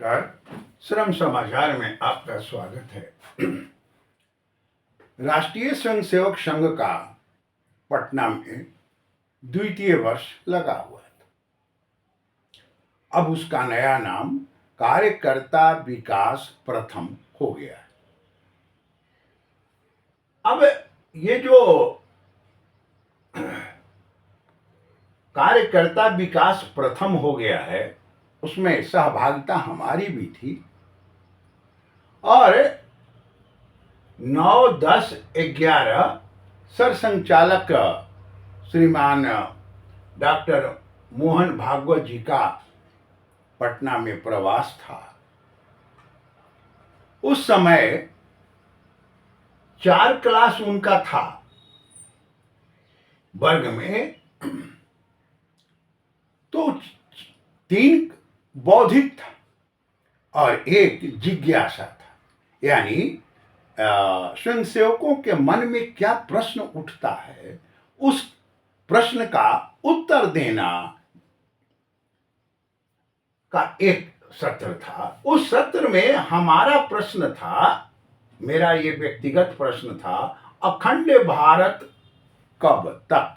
नमस्कार। श्रम समाचार में आपका स्वागत है। राष्ट्रीय स्वयंसेवक संघ का पटना में द्वितीय वर्ष लगा हुआ था। अब उसका नया नाम कार्यकर्ता विकास प्रथम हो गया है। अब ये जो कार्यकर्ता विकास प्रथम हो गया है, उसमें सहभागिता हमारी भी थी और 9, 10, 11 सरसंचालक श्रीमान डॉक्टर मोहन भागवत जी का पटना में प्रवास था। उस समय 4 क्लास उनका था वर्ग में, तो 3 बौद्धिक था और 1 जिज्ञासा था। यानी स्वयंसेवकों के मन में क्या प्रश्न उठता है, उस प्रश्न का उत्तर देना का एक सत्र था। उस सत्र में हमारा प्रश्न था, मेरा ये व्यक्तिगत प्रश्न था, अखंड भारत कब तक,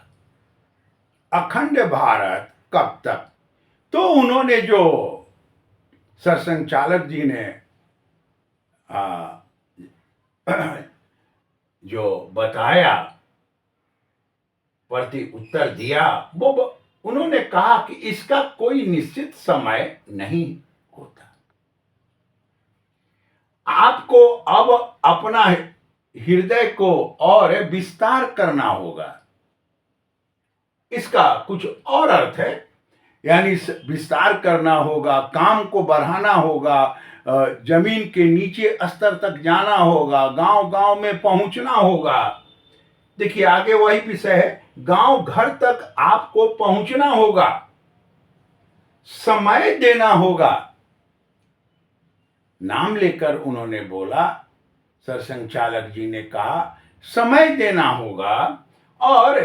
अखंड भारत कब तक। तो उन्होंने जो सरसंचालक जी ने जो बताया, प्रति उत्तर दिया, वो उन्होंने कहा कि इसका कोई निश्चित समय नहीं होता। आपको अब अपना हृदय को और विस्तार करना होगा। इसका कुछ और अर्थ है, यानी विस्तार करना होगा, काम को बढ़ाना होगा, जमीन के नीचे स्तर तक जाना होगा, गांव-गांव में पहुंचना होगा। देखिए आगे वही विषय है, गांव घर तक आपको पहुंचना होगा, समय देना होगा। नाम लेकर उन्होंने बोला, सरसंचालक जी ने कहा समय देना होगा। और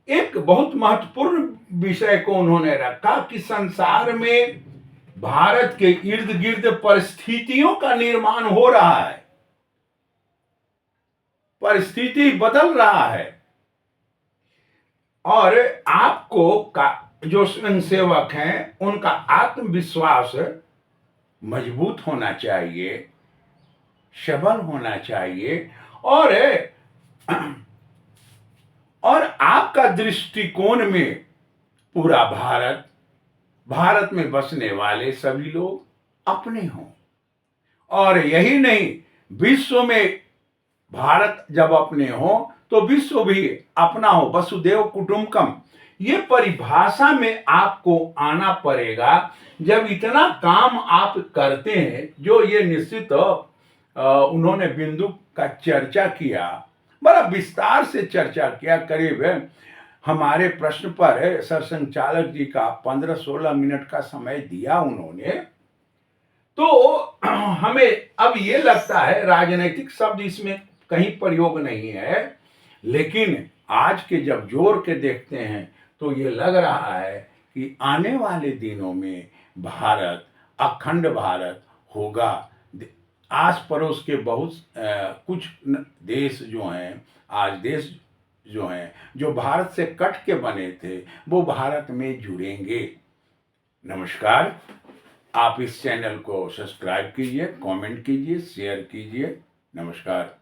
एक बहुत महत्वपूर्ण विषय को उन्होंने रखा कि संसार में भारत के इर्द गिर्द परिस्थितियों का निर्माण हो रहा है, परिस्थिति बदल रहा है और आपको का जो स्वयंसेवक हैं उनका आत्मविश्वास मजबूत होना चाहिए, सबल होना चाहिए और आपका दृष्टिकोण में पूरा भारत में बसने वाले सभी लोग अपने हों। और यही नहीं, विश्व में भारत जब अपने हो तो विश्व भी अपना हो, वसुदेव कुटुंबकम। ये परिभाषा में आपको आना पड़ेगा। जब इतना काम आप करते हैं, जो ये निश्चित उन्होंने बिंदु का चर्चा किया, बड़ा विस्तार से चर्चा किया। करीब हमारे प्रश्न पर सरसंचालक जी का 15-16 मिनट का समय दिया उन्होंने। तो हमें अब ये लगता है, राजनीतिक शब्द इसमें कहीं प्रयोग नहीं है, लेकिन आज के जब जोड़ के देखते हैं तो ये लग रहा है कि आने वाले दिनों में भारत, अखंड भारत होगा। आस पड़ोस के बहुत कुछ देश जो हैं, आज देश जो हैं, जो भारत से कट के बने थे, वो भारत में जुड़ेंगे। नमस्कार। आप इस चैनल को सब्सक्राइब कीजिए, कमेंट कीजिए, शेयर कीजिए। नमस्कार।